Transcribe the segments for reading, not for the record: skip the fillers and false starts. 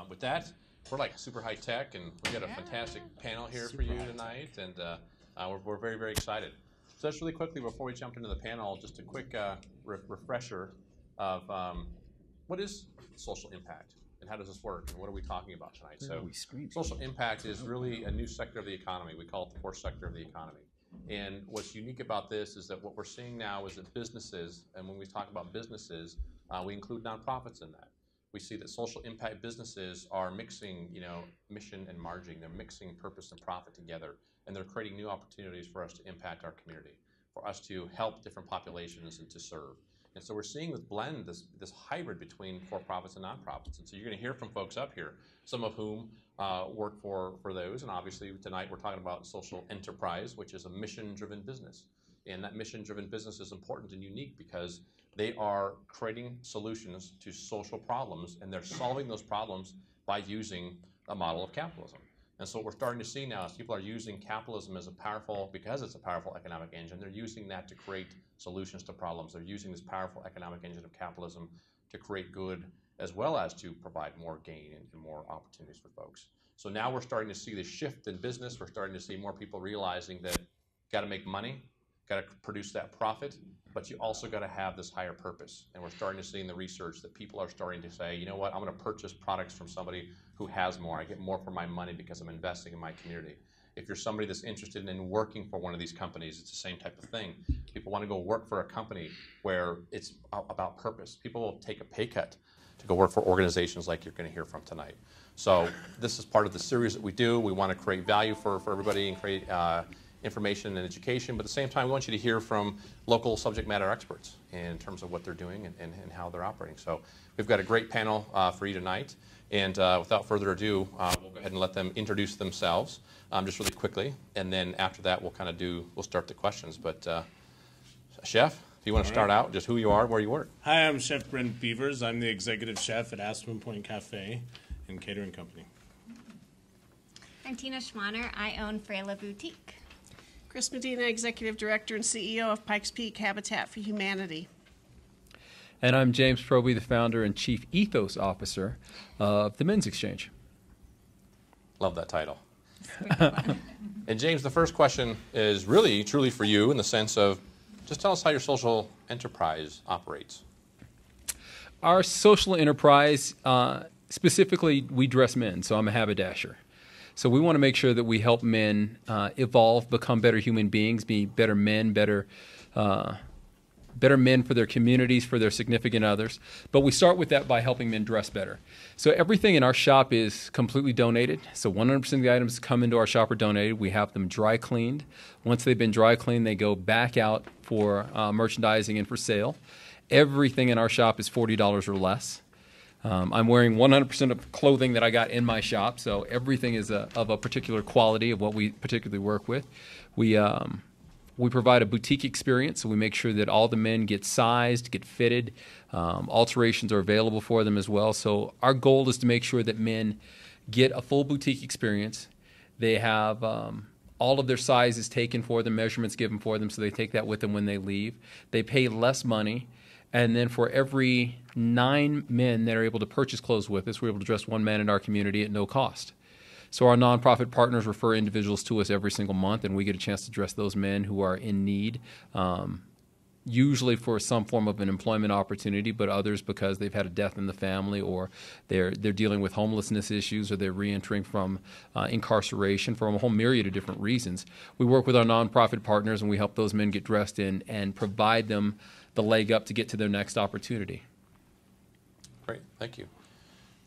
With that, we're like super high tech, and we've got a fantastic panel here for you tonight, and we're very, very excited. So just really quickly before we jump into the panel, just a quick refresher of what is social impact and how does this work and what are we talking about tonight? So social impact is really a new sector of the economy. We call it the fourth sector of the economy. And what's unique about this is that what we're seeing now is that businesses, and when we talk about businesses, we include nonprofits in that. We see that social impact businesses are mixing, mission and margin. They're mixing purpose and profit together, and they're creating new opportunities for us to impact our community, for us to help different populations and to serve. And so we're seeing this blend, this hybrid between for-profits and nonprofits. And so you're going to hear from folks up here, some of whom work for those. And obviously tonight we're talking about social enterprise, which is a mission-driven business. And that mission-driven business is important and unique because they are creating solutions to social problems, and they're solving those problems by using a model of capitalism. And so what we're starting to see now is people are using capitalism as because it's a powerful economic engine, they're using that to create solutions to problems. They're using this powerful economic engine of capitalism to create good as well as to provide more gain and more opportunities for folks. So now we're starting to see this shift in business. We're starting to see more people realizing that got to make money, got to produce that profit, but you also got to have this higher purpose. And we're starting to see in the research that people are starting to say, you know what, I'm going to purchase products from somebody who has more. I get more for my money because I'm investing in my community. If you're somebody that's interested in working for one of these companies, it's the same type of thing. People want to go work for a company where it's about purpose. People will take a pay cut to go work for organizations like you're going to hear from tonight. So this is part of the series that we do. We want to create value for everybody and create information and education, but at the same time, we want you to hear from local subject matter experts in terms of what they're doing and how they're operating. So we've got a great panel for you tonight, and without further ado, we'll go ahead and let them introduce themselves just really quickly, and then after that, we'll start the questions. But Chef, if you want to start out, just who you are, where you work. Hi, I'm Chef Brent Beavers. I'm the executive chef at Aspen Point Cafe and Catering Company. I'm Tina Schwanner. I own Frela Boutique. Chris Medina, Executive Director and CEO of Pikes Peak Habitat for Humanity. And I'm James Proby, the founder and Chief Ethos Officer of the Men's Exchange. Love that title. And James, the first question is really, truly for you in the sense of, just tell us how your social enterprise operates. Our social enterprise, specifically, we dress men, so I'm a haberdasher. So we want to make sure that we help men evolve, become better human beings, be better men, better men for their communities, for their significant others. But we start with that by helping men dress better. So everything in our shop is completely donated. So 100% of the items that come into our shop are donated. We have them dry cleaned. Once they've been dry cleaned, they go back out for merchandising and for sale. Everything in our shop is $40 or less. I'm wearing 100% of clothing that I got in my shop, so everything is of a particular quality of what we particularly work with. We provide a boutique experience, so we make sure that all the men get sized, get fitted. Alterations are available for them as well. So our goal is to make sure that men get a full boutique experience. They have all of their sizes taken for them, measurements given for them, so they take that with them when they leave. They pay less money. And then for every 9 men that are able to purchase clothes with us, we're able to dress 1 man in our community at no cost. So our nonprofit partners refer individuals to us every single month, and we get a chance to dress those men who are in need, usually for some form of an employment opportunity, but others because they've had a death in the family, or they're dealing with homelessness issues, or they're reentering from incarceration for a whole myriad of different reasons. We work with our nonprofit partners, and we help those men get dressed in and provide them the leg up to get to their next opportunity. Great, thank you.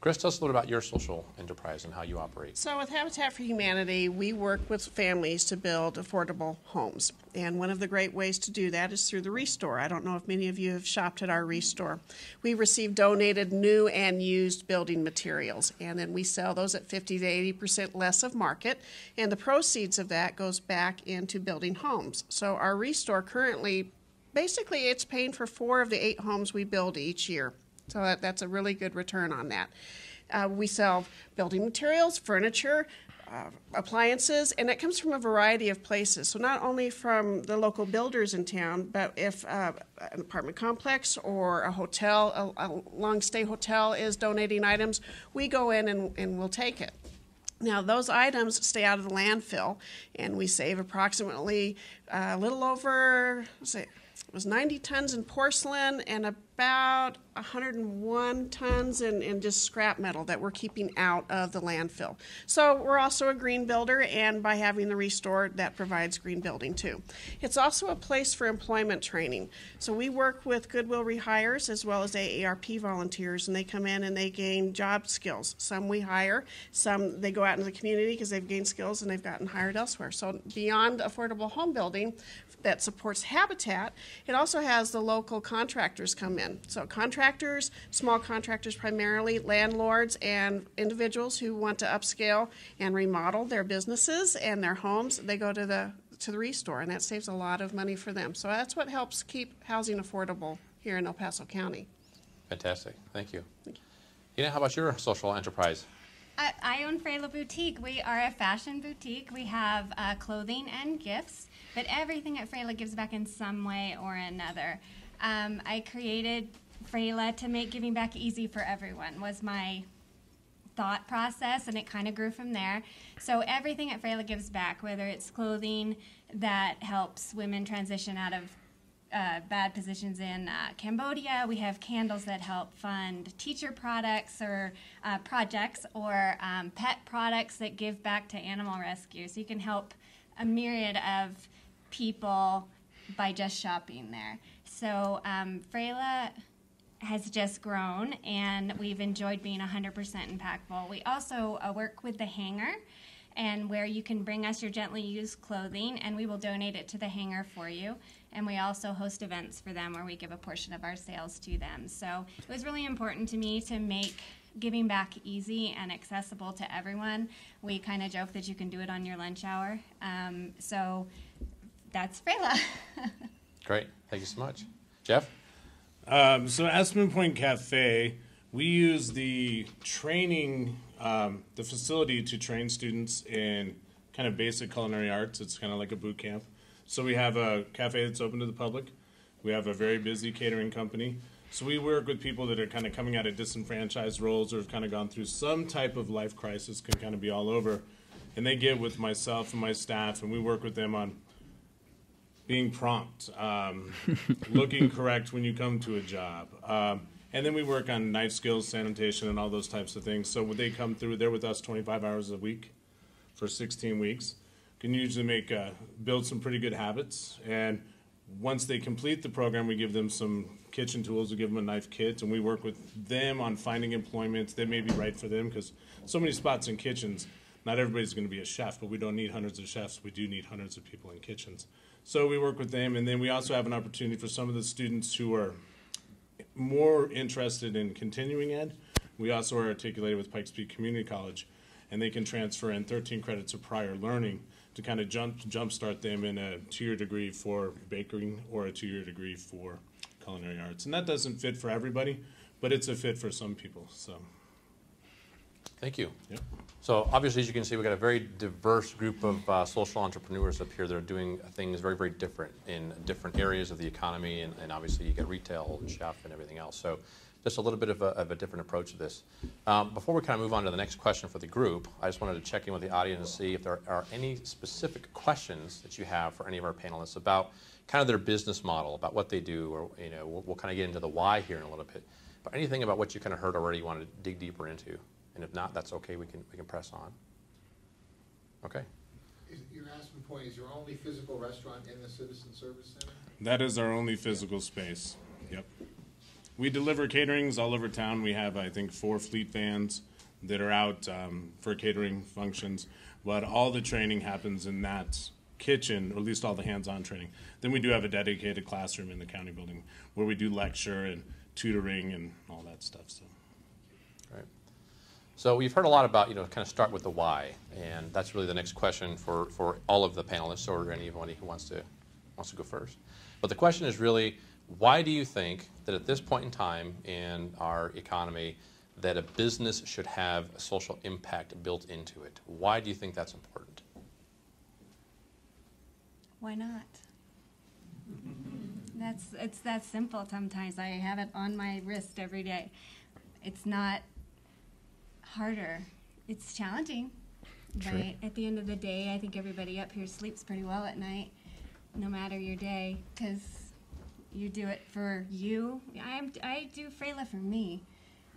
Chris, tell us a little about your social enterprise and how you operate. So with Habitat for Humanity, we work with families to build affordable homes. And one of the great ways to do that is through the Restore. I don't know if many of you have shopped at our Restore. We receive donated new and used building materials, and then we sell those at 50 to 80% less of market, and the proceeds of that goes back into building homes. So our Restore currently, basically it's paying for 4 of the 8 homes we build each year. So that's a really good return on that. We sell building materials, furniture, appliances, and it comes from a variety of places. So not only from the local builders in town, but if an apartment complex or a hotel, a long-stay hotel is donating items, we go in and we'll take it. Now, those items stay out of the landfill, and we save approximately a little over, it was 90 tons in porcelain and about 101 tons in just scrap metal that we're keeping out of the landfill. So we're also a green builder, and by having the Restore, that provides green building too. It's also a place for employment training. So we work with Goodwill Rehires as well as AARP volunteers, and they come in and they gain job skills. Some we hire, some they go out into the community because they've gained skills and they've gotten hired elsewhere. So beyond affordable home building that supports habitat, it also has the local contractors come in. So contractors, small contractors primarily, landlords and individuals who want to upscale and remodel their businesses and their homes, they go to the Restore, and that saves a lot of money for them. So that's what helps keep housing affordable here in El Paso County. Fantastic. Thank you. Ina, how about your social enterprise? I own Frela Boutique. We are a fashion boutique. We have clothing and gifts, but everything at Frela gives back in some way or another. I created Frela to make giving back easy for everyone was my thought process, and it kind of grew from there. So everything at Frela gives back, whether it's clothing that helps women transition out of bad positions in Cambodia. We have candles that help fund teacher products or projects, or pet products that give back to animal rescue. So you can help a myriad of people by just shopping there. So Frela has just grown, and we've enjoyed being 100% impactful. We also work with the Hanger, and where you can bring us your gently used clothing, and we will donate it to the Hanger for you. And we also host events for them where we give a portion of our sales to them. So it was really important to me to make giving back easy and accessible to everyone. We kind of joke that you can do it on your lunch hour. So that's Frela. Great. Thank you so much. Jeff? So Aspen Point Cafe, we use the training, the facility to train students in kind of basic culinary arts. It's kind of like a boot camp. So we have a cafe that's open to the public. We have a very busy catering company. So we work with people that are kind of coming out of disenfranchised roles or have kind of gone through some type of life crisis, can kind of be all over. And they get with myself and my staff, and we work with them on being prompt, looking correct when you come to a job. And then we work on knife skills, sanitation, and all those types of things. So when they come through, they're with us 25 hours a week for 16 weeks. Can usually build some pretty good habits. And once they complete the program, we give them some kitchen tools. We give them a knife kit, and we work with them on finding employment that may be right for them, because so many spots in kitchens, not everybody's going to be a chef, but we don't need hundreds of chefs. We do need hundreds of people in kitchens. So we work with them, and then we also have an opportunity for some of the students who are more interested in continuing ed. We also are articulated with Pikes Peak Community College, and they can transfer in 13 credits of prior learning to kind of jumpstart them in a 2-year degree for baking or a 2-year degree for culinary arts. And that doesn't fit for everybody, but it's a fit for some people. So, thank you. Yep. So obviously, as you can see, we've got a very diverse group of social entrepreneurs up here that are doing things very, very different in different areas of the economy, and obviously you get retail and chef and everything else. So just a little bit of a different approach to this. Before we kind of move on to the next question for the group, I just wanted to check in with the audience and see if there are any specific questions that you have for any of our panelists about kind of their business model, about what they do, or we'll kind of get into the why here in a little bit. But anything about what you kind of heard already you want to dig deeper into, and if not, that's okay. We can press on. Okay. Your Aspen Point is your only physical restaurant in the Citizen Service Center? that is our only physical space. Yep. We deliver caterings all over town. We have, I think, 4 fleet vans that are out for catering functions, but all the training happens in that kitchen, or at least all the hands-on training. Then we do have a dedicated classroom in the county building where we do lecture and tutoring and all that stuff. So. Right. So we've heard a lot about, kind of start with the why, and that's really the next question for all of the panelists, or anybody who wants to go first. But the question is really, why do you think that at this point in time in our economy that a business should have a social impact built into it. Why do you think that's important? Why not? It's that simple sometimes. I have it on my wrist every day. It's not harder. It's challenging, but at the end of the day, I think everybody up here sleeps pretty well at night, no matter your day, because you do it for you. I do Frela for me.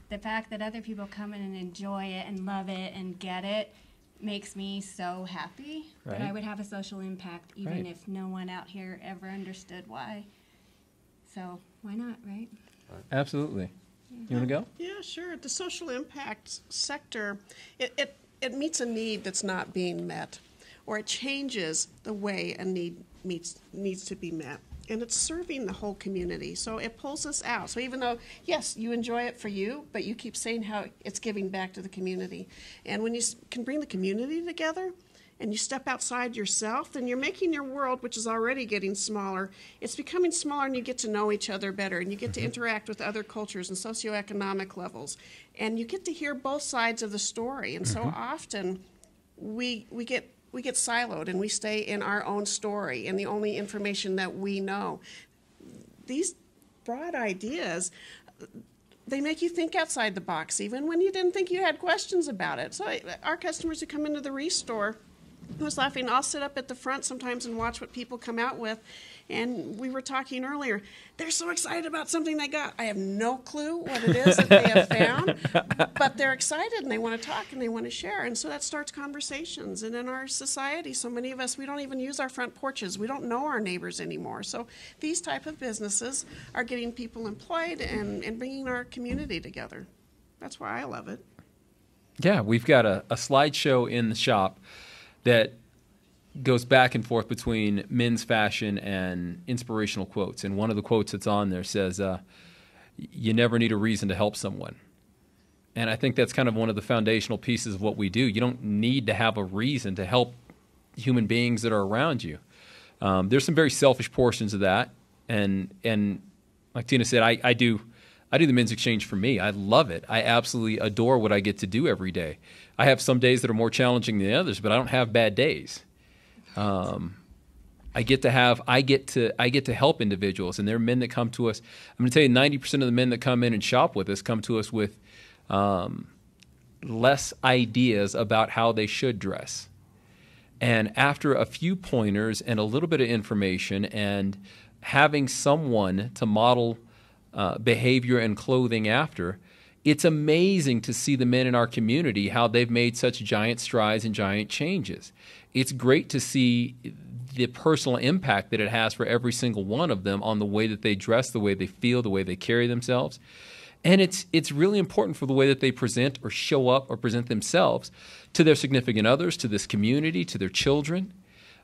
The fact that other people come in and enjoy it and love it and get it makes me so happy that I would have a social impact, even if no one out here ever understood why. So why not, right? Absolutely. You want to go? Yeah, sure. The social impact sector, it meets a need that's not being met, or it changes the way a need needs to be met. And it's serving the whole community, so it pulls us out. So even though, yes, you enjoy it for you, but you keep saying how it's giving back to the community. And when you can bring the community together and you step outside yourself, then you're making your world, which is already getting smaller, it's becoming smaller, and you get to know each other better, and you get to interact with other cultures and socioeconomic levels. And you get to hear both sides of the story. And so often we get siloed, and we stay in our own story and the only information that we know. These broad ideas, they make you think outside the box, even when you didn't think you had questions about it. So our customers who come into the Restore, I was laughing, I'll sit up at the front sometimes and watch what people come out with. And we were talking earlier, they're so excited about something they got. I have no clue what it is that they have found, but they're excited and they want to talk and they want to share. And so that starts conversations. And in our society, so many of us, we don't even use our front porches. We don't know our neighbors anymore. So these type of businesses are getting people employed and bringing our community together. That's why I love it. Yeah, we've got a slideshow in the shop that goes back and forth between men's fashion and inspirational quotes. And one of the quotes that's on there says, you never need a reason to help someone. And I think that's kind of one of the foundational pieces of what we do. You don't need to have a reason to help human beings that are around you. There's some very selfish portions of that. And like Tina said, I do the men's exchange for me. I love it. I absolutely adore what I get to do every day. I have some days that are more challenging than others, but I don't have bad days. I get to help individuals, and there are men that come to us. I'm going to tell you, 90% of the men that come in and shop with us come to us with less ideas about how they should dress. And after a few pointers and a little bit of information and having someone to model behavior and clothing after, it's amazing to see the men in our community, how they've made such giant strides and giant changes. It's great to see the personal impact that it has for every single one of them on the way that they dress, the way they feel, the way they carry themselves. And it's really important for the way that they present or show up or present themselves to their significant others, to this community, to their children.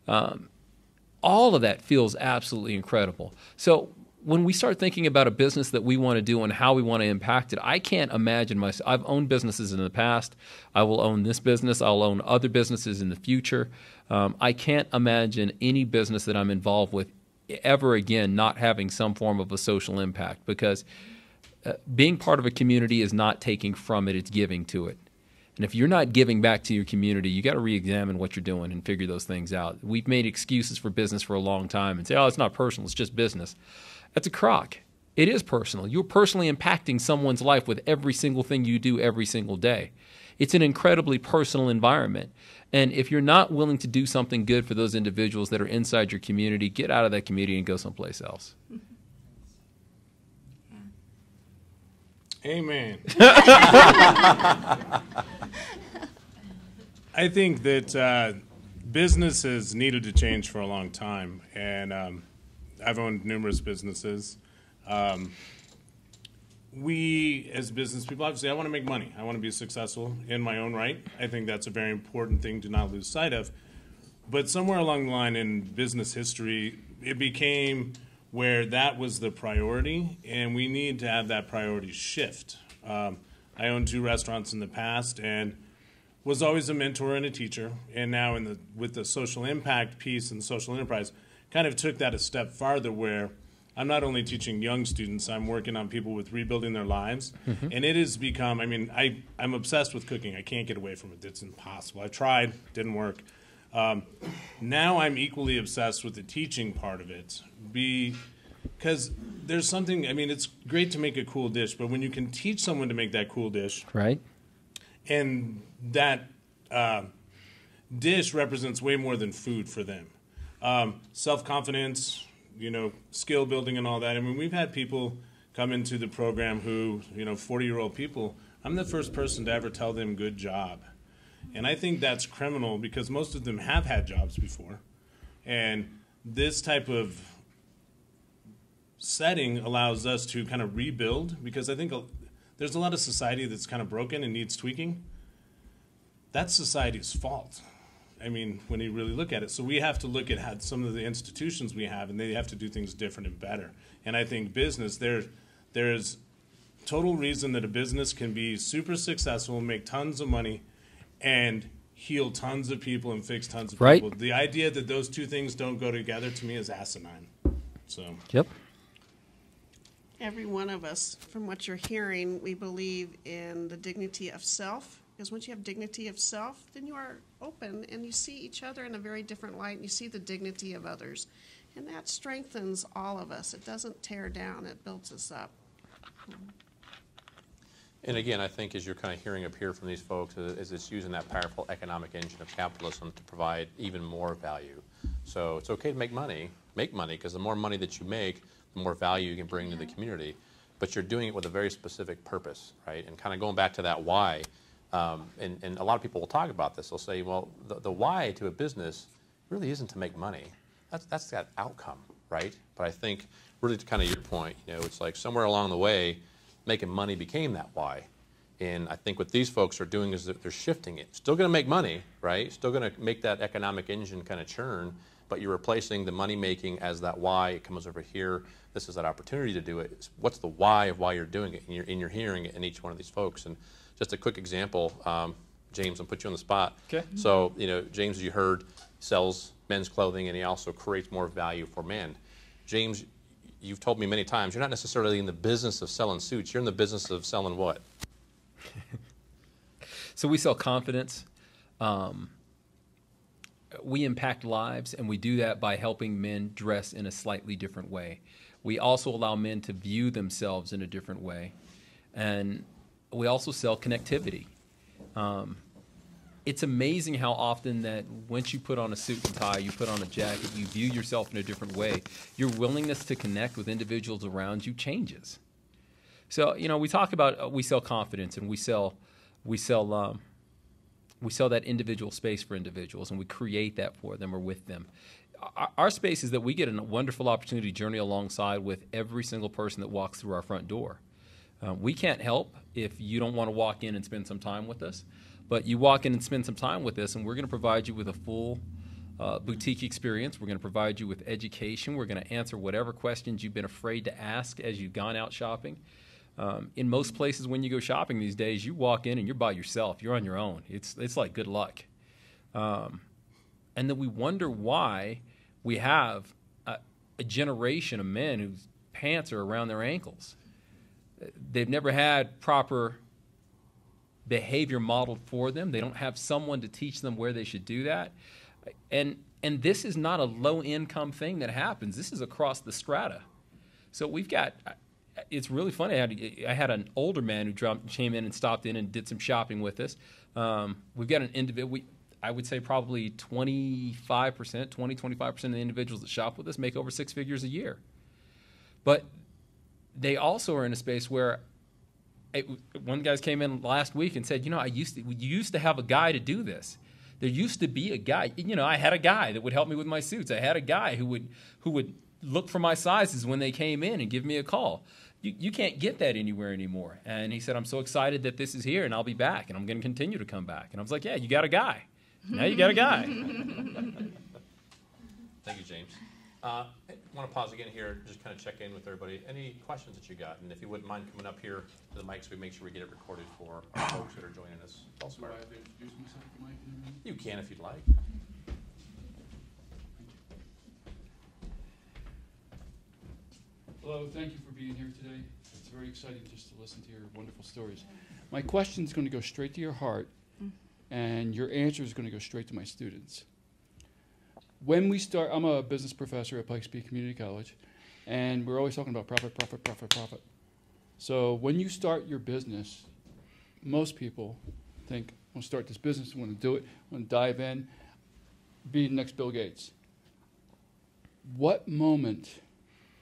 All of that feels absolutely incredible. So when we start thinking about a business that we want to do and how we want to impact it, I can't imagine myself. I've owned businesses in the past. I will own this business. I'll own other businesses in the future. I can't imagine any business that I'm involved with ever again not having some form of a social impact, because being part of a community is not taking from it, it's giving to it. And if you're not giving back to your community, you got to re-examine what you're doing and figure those things out. We've made excuses for business for a long time and say, oh, it's not personal, it's just business. That's a crock. It is personal. You're personally impacting someone's life with every single thing you do every single day. It's an incredibly personal environment. And if you're not willing to do something good for those individuals that are inside your community, get out of that community and go someplace else. Amen. I think that businesses needed to change for a long time, and I've owned numerous businesses. We, as business people, obviously, I want to make money. I want to be successful in my own right. I think that's a very important thing to not lose sight of. But somewhere along the line in business history, it became where that was the priority, and we need to have that priority shift. I owned 2 restaurants in the past and was always a mentor and a teacher, and now with the social impact piece and social enterprise, kind of took that a step farther where I'm not only teaching young students, I'm working on people with rebuilding their lives. And it has become, I mean, I'm obsessed with cooking. I can't get away from it. It's impossible. I tried, didn't work. Now I'm equally obsessed with the teaching part of it. Because there's something, I mean, it's great to make a cool dish, but when you can teach someone to make that cool dish, Right. and that dish represents way more than food for them. Self-confidence, you know, skill building and all that. I mean, we've had people come into the program who, you know, 40-year-old people, I'm the first person to ever tell them good job. And I think that's criminal because most of them have had jobs before. And this type of setting allows us to kind of rebuild, because I think there's a lot of society that's kind of broken and needs tweaking. That's society's fault. I mean, when you really look at it. So we have to look at how some of the institutions we have, and they have to do things different and better. And I think business, there's total reason that a business can be super successful, make tons of money, and heal tons of people and fix tons of Right. people. The idea that those two things don't go together, to me, is asinine. So. Yep. Every one of us, from what you're hearing, we believe in the dignity of self. Because once you have dignity of self, then you are open and you see each other in a very different light, and you see the dignity of others. And that strengthens all of us. It doesn't tear down, it builds us up. And again, I think as you're kind of hearing up here from these folks, is it's using that powerful economic engine of capitalism to provide even more value. So it's okay to make money, because the more money that you make, the more value you can bring to the community. But you're doing it with a very specific purpose, right? And kind of going back to that why, and a lot of people will talk about this. They'll say, well, the why to a business really isn't to make money. That's that outcome, right? But I think really to kind of your point, you know, it's like somewhere along the way, making money became that why. And I think what these folks are doing is that they're shifting it. Still going to make money, right? Still going to make that economic engine kind of churn, but you're replacing the money making as that why. It comes over here. This is that opportunity to do it. What's the why of why you're doing it? And you're hearing it in each one of these folks. And just a quick example, James, I'll put you on the spot. Okay. So, you know, James, as you heard, sells men's clothing, and he also creates more value for men. James, you've told me many times, you're not necessarily in the business of selling suits. You're in the business of selling what? So we sell confidence. We impact lives, and we do that by helping men dress in a slightly different way. We also allow men to view themselves in a different way. And we also sell connectivity. It's amazing how often that once you put on a suit and tie, you put on a jacket, you view yourself in a different way. Your willingness to connect with individuals around you changes. So, you know, we talk about we sell confidence, and we sell that individual space for individuals, and we create that for them or with them. Our space is that we get a wonderful opportunity to journey alongside with every single person that walks through our front door. We can't help if you don't want to walk in and spend some time with us, but you walk in and spend some time with us, and we're going to provide you with a full boutique experience. We're going to provide you with education. We're going to answer whatever questions you've been afraid to ask as you've gone out shopping. In most places when you go shopping these days, you walk in and you're by yourself. You're on your own. It's like good luck. And then we wonder why we have a generation of men whose pants are around their ankles. They've never had proper behavior modeled for them. They don't have someone to teach them where they should do that. And this is not a low-income thing that happens. This is across the strata. So we've got... It's really funny. I had an older man who came in and stopped in and did some shopping with us. We've got an individual. I would say probably 25% of the individuals that shop with us make over 6 figures a year. But they also are in a space where one guy came in last week and said, you know, you used to have a guy to do this. There used to be a guy. You know, I had a guy that would help me with my suits. I had a guy who would look for my sizes when they came in and give me a call. You can't get that anywhere anymore. And he said, I'm so excited that this is here, and I'll be back, and I'm going to continue to come back. And I was like, yeah, you got a guy. Now you got a guy. Thank you, James. I want to pause again here, just kind of check in with everybody. Any questions that you got? And if you wouldn't mind coming up here to the mic so we make sure we get it recorded for our folks that are joining us elsewhere. Do I have to introduce myself to Mike and everything? You can if you'd like. Hello, thank you for being here today. It's very exciting just to listen to your wonderful stories. My question is going to go straight to your heart, and your answer is going to go straight to my students. When we start, I'm a business professor at Pikes Peak Community College, and we're always talking about profit, profit, profit, profit. So when you start your business, most people think, I want to start this business, I want to do it, I want to dive in, be the next Bill Gates. What moment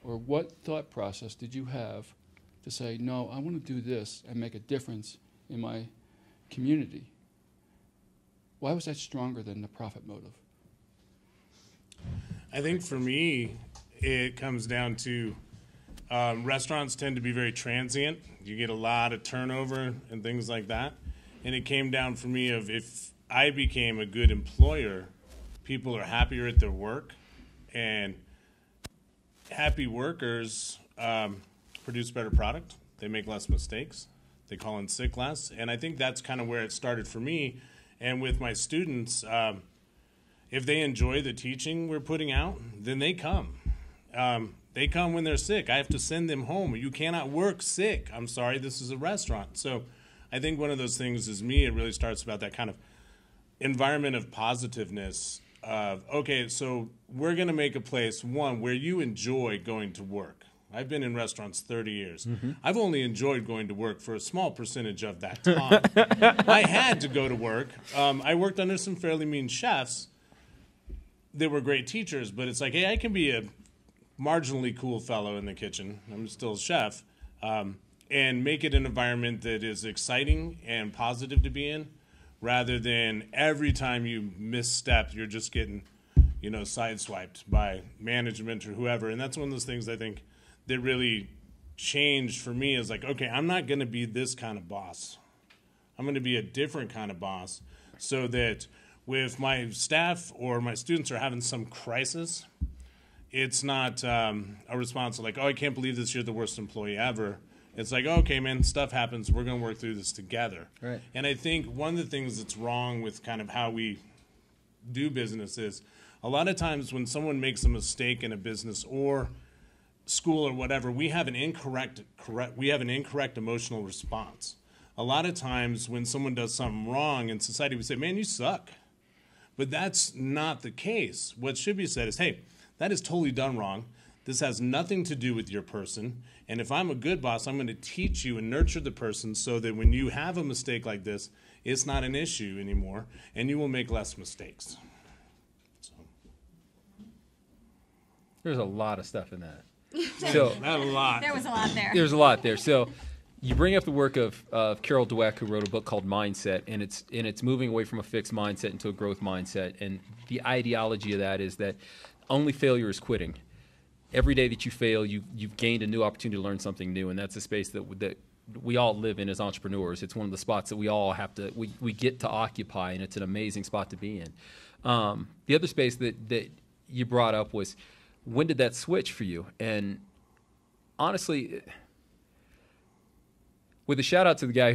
or what thought process did you have to say, no, I want to do this and make a difference in my community? Why was that stronger than the profit motive? I think for me, it comes down to restaurants tend to be very transient. You get a lot of turnover and things like that. And it came down for me of if I became a good employer, people are happier at their work, and happy workers produce better product. They make less mistakes. They call in sick less. And I think that's kind of where it started for me. And with my students, if they enjoy the teaching we're putting out, then they come. They come when they're sick. I have to send them home. You cannot work sick. I'm sorry, this is a restaurant. So I think one of those things is me, it really starts about that kind of environment of positiveness of, okay, so we're going to make a place, one, where you enjoy going to work. I've been in restaurants 30 years. I've only enjoyed going to work for a small percentage of that time. I had to go to work. I worked under some fairly mean chefs. They were great teachers, but it's like, hey, I can be a marginally cool fellow in the kitchen. I'm still a chef. And make it an environment that is exciting and positive to be in, rather than every time you misstep, you're just getting, sideswiped by management or whoever. And that's one of those things I think that really changed for me is like, okay, I'm not going to be this kind of boss. I'm going to be a different kind of boss, so that if my staff or my students are having some crisis, it's not a response like, oh, I can't believe this, you're the worst employee ever. It's like, okay, man, stuff happens. We're going to work through this together. Right. And I think one of the things that's wrong with kind of how we do business is a lot of times when someone makes a mistake in a business or school or whatever, we have an incorrect emotional response. A lot of times when someone does something wrong in society, we say, man, you suck. But that's not the case. What should be said is, hey, that is totally done wrong. This has nothing to do with your person. And if I'm a good boss, I'm going to teach you and nurture the person so that when you have a mistake like this, it's not an issue anymore, and you will make less mistakes. So. There's a lot of stuff in that. So Not a lot. There was a lot there. there's a lot there. So you bring up the work of Carol Dweck, who wrote a book called Mindset, and it's moving away from a fixed mindset into a growth mindset. And the ideology of that is that only failure is quitting. Every day that you fail, you've gained a new opportunity to learn something new, and that's a space that we all live in as entrepreneurs. It's one of the spots that we all have to we get to occupy, and it's an amazing spot to be in. The other space that you brought up was, when did that switch for you? And honestly, with a shout out to the guy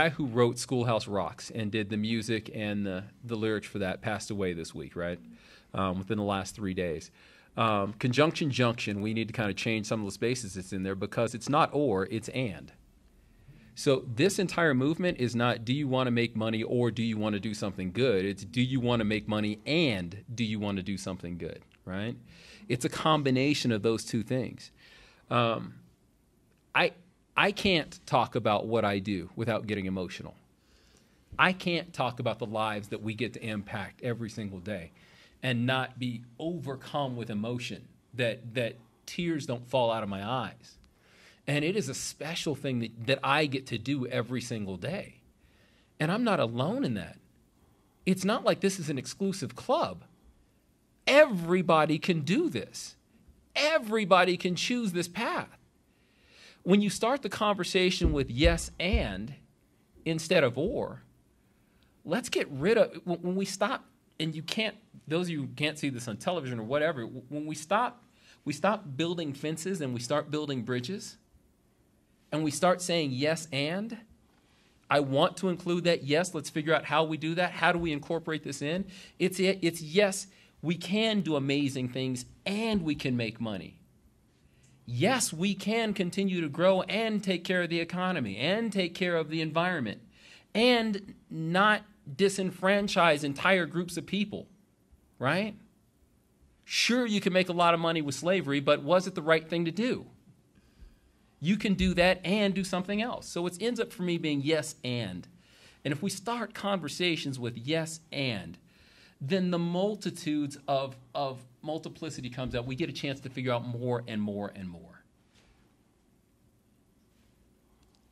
who wrote Schoolhouse Rocks and did the music and the lyrics for that, passed away this week, right? Within the last 3 days. Conjunction junction, we need to kind of change some of the spaces that's in there, because it's not or, it's and. So this entire movement is not, do you want to make money or do you want to do something good? It's, do you want to make money and do you want to do something good, right? It's a combination of those two things. I can't talk about what I do without getting emotional. I can't talk about the lives that we get to impact every single day and not be overcome with emotion, that tears don't fall out of my eyes. And it is a special thing that I get to do every single day. And I'm not alone in that. It's not like this is an exclusive club. Everybody can do this. Everybody can choose this path. When you start the conversation with yes and instead of or, let's get rid of, when we stop, and you can't, those of you who can't see this on television or whatever, when we stop building fences and we start building bridges, and we start saying yes and, I want to include that, yes, let's figure out how we do that, how do we incorporate this in? It's yes, we can do amazing things and we can make money. yes, we can continue to grow and take care of the economy and take care of the environment and not disenfranchise entire groups of people, right? Sure, you can make a lot of money with slavery, but was it the right thing to do? You can do that and do something else. So it ends up for me being yes and. And if we start conversations with yes and, then the multitudes of multiplicity comes out. We get a chance to figure out more and more and more.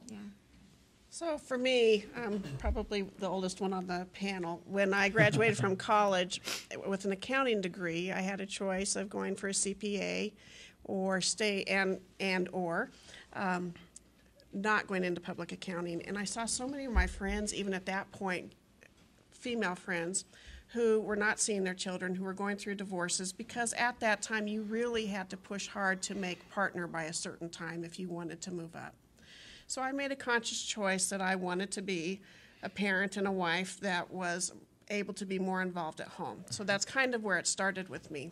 Yeah. So for me, I'm probably the oldest one on the panel. When I graduated from college with an accounting degree, I had a choice of going for a CPA or not going into public accounting. And I saw so many of my friends, even at that point, female friends, who were not seeing their children, who were going through divorces, because at that time you really had to push hard to make partner by a certain time if you wanted to move up. So I made a conscious choice that I wanted to be a parent and a wife that was able to be more involved at home. So that's kind of where it started with me.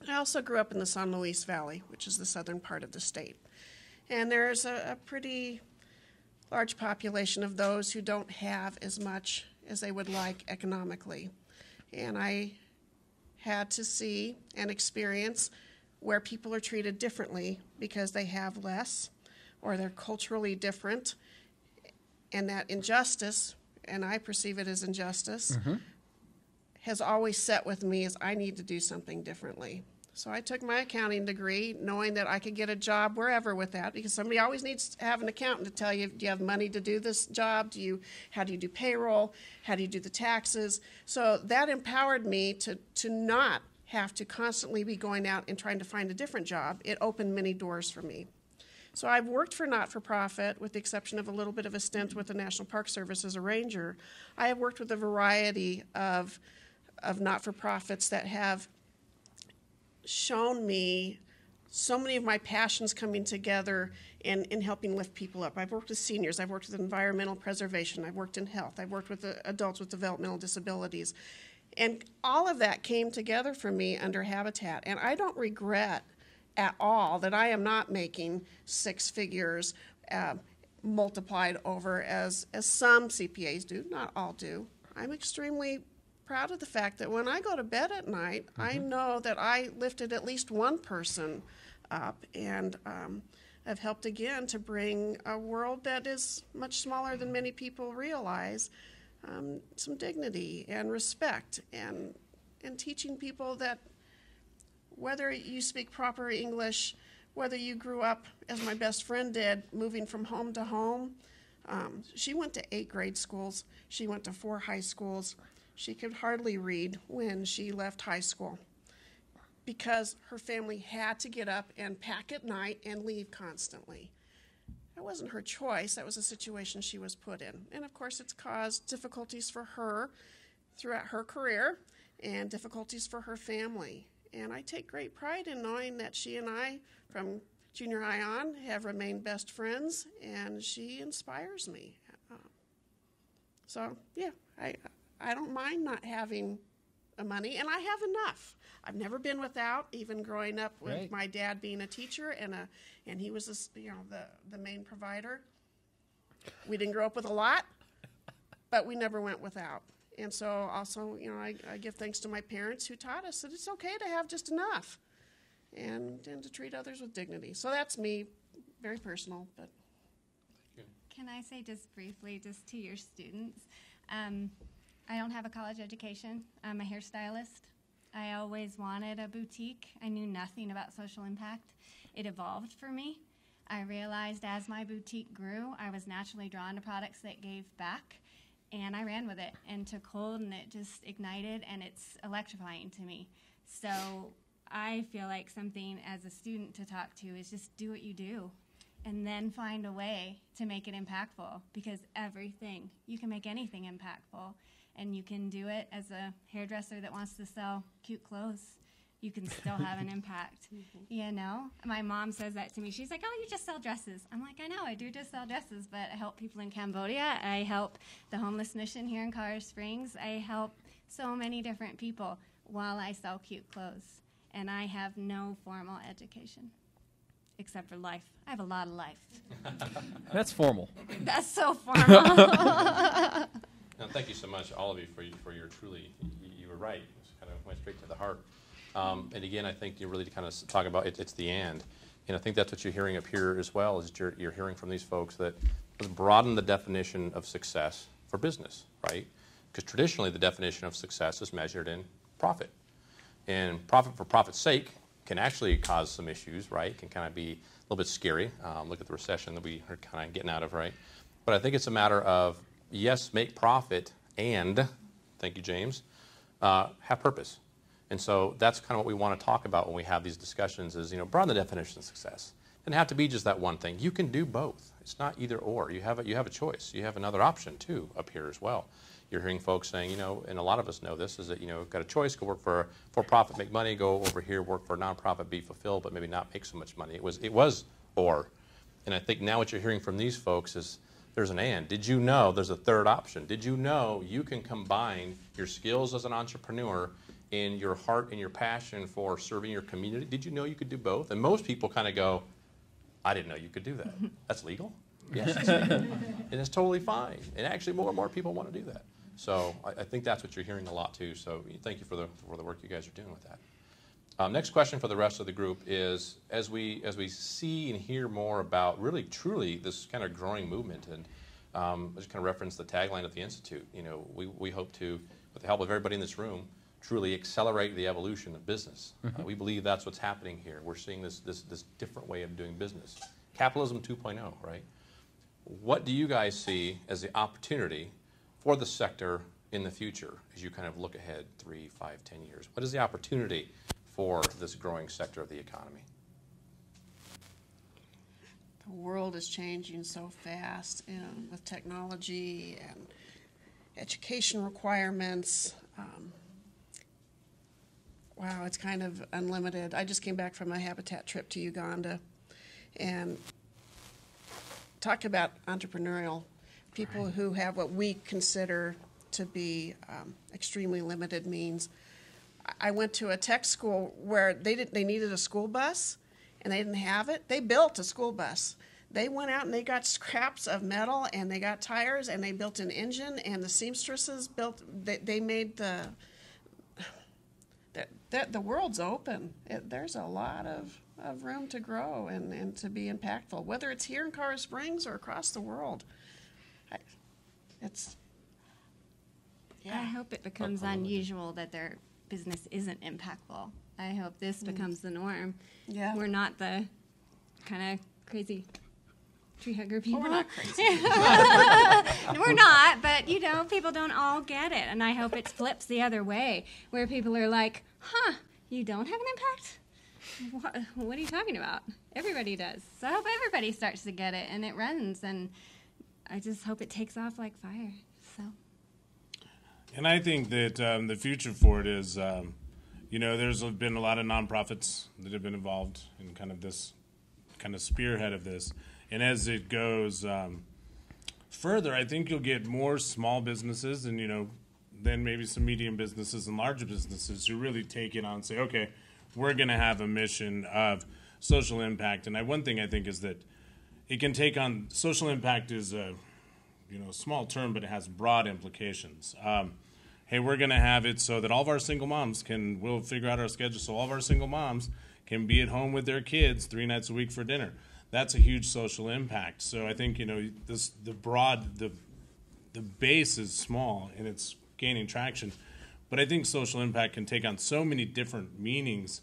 I also grew up in the San Luis Valley, which is the southern part of the state. And there's a pretty large population of those who don't have as much as they would like economically. And I had to see and experience where people are treated differently because they have less or they're culturally different. And that injustice, and I perceive it as injustice, has always set with me as I need to do something differently. So I took my accounting degree knowing that I could get a job wherever with that, because somebody always needs to have an accountant to tell you, do you have money to do this job? How do you do payroll? How do you do the taxes? So that empowered me to not have to constantly be going out and trying to find a different job. It opened many doors for me. So I've worked for not-for-profit, with the exception of a little bit of a stint with the National Park Service as a ranger. I have worked with a variety of not-for-profits that have shown me so many of my passions coming together in helping lift people up. I've worked with seniors, I've worked with environmental preservation, I've worked in health, I've worked with adults with developmental disabilities. And all of that came together for me under Habitat. And I don't regret at all that I am not making six figures multiplied over as some CPAs do, not all do. I'm extremely proud of the fact that when I go to bed at night, I know that I lifted at least one person up, and have helped again to bring a world that is much smaller than many people realize some dignity and respect, and teaching people that whether you speak proper English, whether you grew up, as my best friend did, moving from home to home. She went to 8 grade schools. She went to 4 high schools. She could hardly read when she left high school because her family had to get up and pack at night and leave constantly. That wasn't her choice. That was a situation she was put in. And of course, it's caused difficulties for her throughout her career and difficulties for her family. And I take great pride in knowing that she and I, from junior high on, have remained best friends, and she inspires me. So, yeah, I don't mind not having money, and I have enough. I've never been without, even growing up with my dad being a teacher, and he was the main provider. We didn't grow up with a lot, but we never went without. And so also, I give thanks to my parents who taught us that it's okay to have just enough and to treat others with dignity. So that's me, very personal. But Can I say just briefly, just to your students, I don't have a college education. I'm a hairstylist. I always wanted a boutique. I knew nothing about social impact. It evolved for me. I realized as my boutique grew, I was naturally drawn to products that gave back. And I ran with it and took hold, and it just ignited, and it's electrifying to me. So I feel like something as a student to talk to is just do what you do and then find a way to make it impactful, because you can make anything impactful, and you can do it as a hairdresser that wants to sell cute clothes. You can still have an impact, My mom says that to me. She's like, oh, you just sell dresses. I'm like, I know, I do just sell dresses, but I help people in Cambodia. I help the homeless mission here in Colorado Springs. I help so many different people while I sell cute clothes, and I have no formal education. except for life. I have a lot of life. That's formal. That's so formal. No, thank you so much, all of you, for your truly, you were right. It kind of went straight to the heart. And again, I think you really kind of talk about it's the and I think that's what you're hearing up here as well, is you're hearing from these folks that let's broaden the definition of success for business, right? Because traditionally the definition of success is measured in profit. And profit for profit's sake can actually cause some issues, right? Can kind of be a little bit scary. Look at the recession that we are kind of getting out of, right? But I think it's a matter of, yes, make profit and, thank you, James, have purpose. And so that's kind of what we want to talk about when we have these discussions is, broaden the definition of success. It doesn't have to be just that one thing. You can do both. It's not either or. You have a choice. You have another option, too, up here as well. You're hearing folks saying, and a lot of us know this, is that, got a choice, go work for profit, make money, go over here, work for a nonprofit, be fulfilled, but maybe not make so much money. It was or. And I think now what you're hearing from these folks is there's an and. Did you know there's a third option? Did you know you can combine your skills as an entrepreneur in your heart and your passion for serving your community? Did you know you could do both? And most people kind of go, I didn't know you could do that. That's legal? Yes, it's legal. And it's totally fine. And actually more and more people want to do that. So I think that's what you're hearing a lot too. So thank you for the work you guys are doing with that. Next question for the rest of the group is, as we see and hear more about really truly this kind of growing movement, and I just kind of reference the tagline of the Institute, we hope to, with the help of everybody in this room, truly accelerate the evolution of business. We believe that's what's happening here. We're seeing this different way of doing business. Capitalism 2.0, right? What do you guys see as the opportunity for the sector in the future as you kind of look ahead 3, 5, 10 years? What is the opportunity for this growing sector of the economy? The world is changing so fast with technology and education requirements. Wow, it's kind of unlimited. I just came back from a Habitat trip to Uganda, and talk about entrepreneurial people who have what we consider to be extremely limited means. I went to a tech school where they needed a school bus, and they didn't have it. They built a school bus. They went out and they got scraps of metal, and they got tires, and they built an engine, and the seamstresses built. They made the world's open. There's a lot of room to grow and to be impactful, whether it's here in Colorado Springs or across the world. I hope it becomes unusual that their business isn't impactful. I hope this becomes the norm. Yeah. We're not the kind of crazy tree hugger people. We're not crazy. We're not, but people don't all get it. And I hope it flips the other way, where people are like, you don't have an impact? What are you talking about? Everybody does. So I hope everybody starts to get it and it runs, and I just hope it takes off like fire. So. And I think that the future for it is, there's been a lot of nonprofits that have been involved in kind of this kind of spearhead of this. And as it goes further, I think you'll get more small businesses and, then maybe some medium businesses and larger businesses who really take it on and say, okay, we're going to have a mission of social impact. And one thing I think is that it can take on, social impact is a small term, but it has broad implications. Hey, we're going to have it so that all of our single moms we'll figure out our schedule so all of our single moms can be at home with their kids 3 nights a week for dinner. That's a huge social impact. So I think, the base is small and it's gaining traction. But I think social impact can take on so many different meanings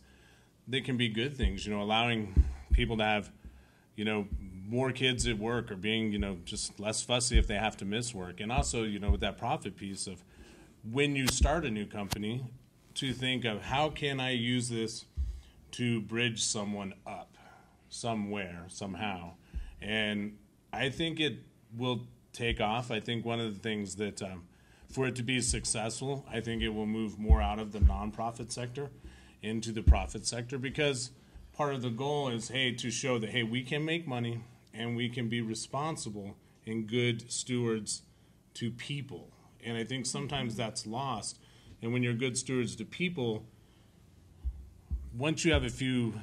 that can be good things, allowing people to have, more kids at work, or being, just less fussy if they have to miss work. And also, with that profit piece of when you start a new company, to think of how can I use this to bridge someone up somewhere, somehow. And I think it will take off. I think one of the things that, for it to be successful, I think it will move more out of the nonprofit sector into the profit sector, because part of the goal is, to show that, we can make money and we can be responsible and good stewards to people. And I think sometimes that's lost. And when you're good stewards to people, once you have a few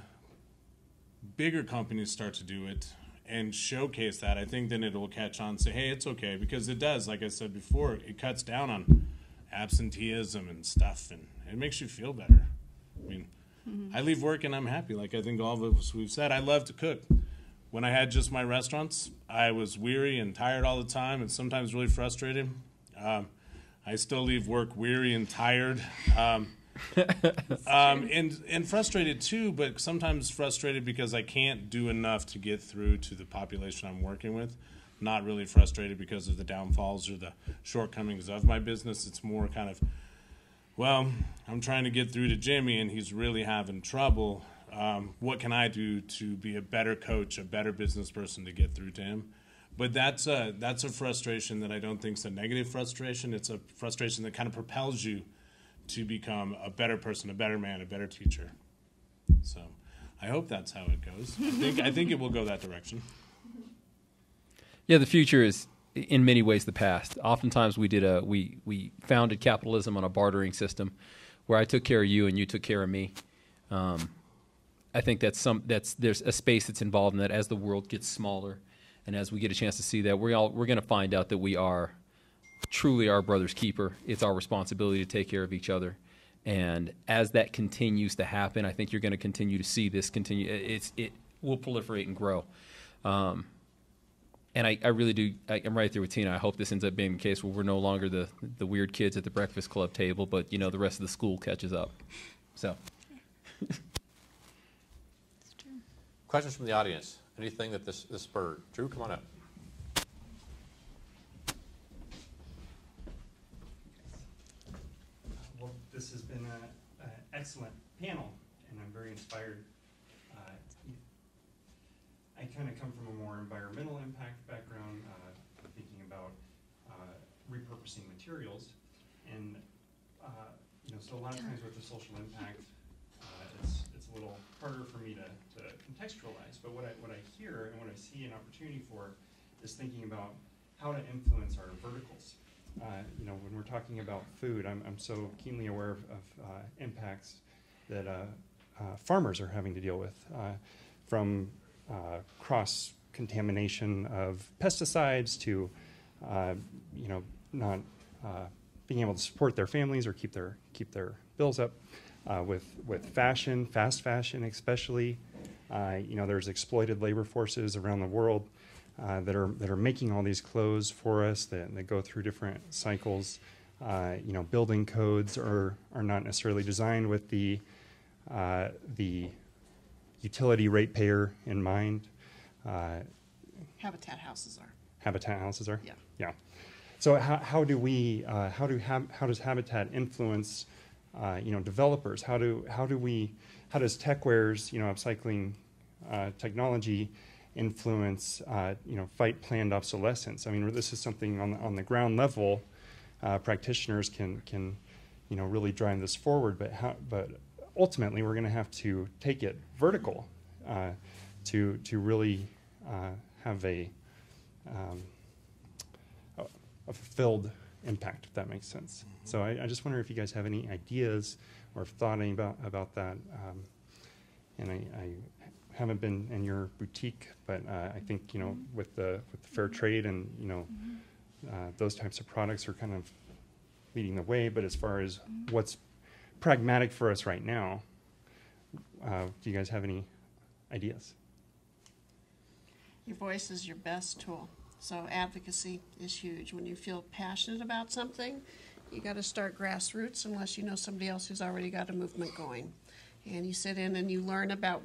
bigger companies start to do it and showcase that, I think then it will catch on and say, hey, it's okay, because it does, like I said before, it cuts down on absenteeism and stuff, and it makes you feel better. I mean, I leave work and I'm happy. Like I think all of us we've said, I love to cook. When I had just my restaurants, I was weary and tired all the time and sometimes really frustrated. I still leave work weary and tired. And frustrated too, but sometimes frustrated because I can't do enough to get through to the population I'm working with. Not really frustrated because of the downfalls or the shortcomings of my business. It's more kind of, well, I'm trying to get through to Jimmy and he's really having trouble. What can I do to be a better coach, a better business person to get through to him? But that's a frustration that I don't think is a negative frustration. It's a frustration that kind of propels you to become a better person, a better man, a better teacher. So I hope that's how it goes. I think it will go that direction. Yeah, the future is in many ways the past. Oftentimes we founded capitalism on a bartering system where I took care of you and you took care of me. I think there's a space that's involved in that as the world gets smaller and as we get a chance to see that, we're going to find out that we are truly our brother's keeper. It's our responsibility to take care of each other. And as that continues to happen, I think you're going to continue to see this continue. It will proliferate and grow. And I really do. I'm right there with Tina. I hope this ends up being the case where we're no longer the weird kids at the breakfast club table, but the rest of the school catches up. So. Questions from the audience? Anything that this spurred? Drew, come on up. Well, this has been an excellent panel, and I'm very inspired. I kind of come from a more environmental impact background, thinking about repurposing materials, and so a lot of times with the social impact, it's a little harder for me to contextualize. But what I hear and what I see an opportunity for is thinking about how to influence our verticals. When we're talking about food, I'm so keenly aware of impacts that farmers are having to deal with, from cross-contamination of pesticides to, not being able to support their families or keep their bills up, with fashion, fast fashion especially. There's exploited labor forces around the world that are making all these clothes for us that go through different cycles. Building codes are not necessarily designed with the utility ratepayer in mind. Habitat houses are. Habitat houses are? Yeah. Yeah. So how does Habitat influence developers? How does TechWare's upcycling technology influence fight planned obsolescence? I mean, this is something on the ground level. Practitioners can really drive this forward, but ultimately we're going to have to take it vertical to really have a fulfilled impact, if that makes sense. So I just wonder if you guys have any ideas or thought any about that. And I haven't been in your boutique, but I think with the fair trade and those types of products are kind of leading the way. But as far as what's pragmatic for us right now, do you guys have any ideas? Your voice is your best tool. So advocacy is huge. When you feel passionate about something, you got to start grassroots unless you know somebody else who's already got a movement going. And you sit in and you learn about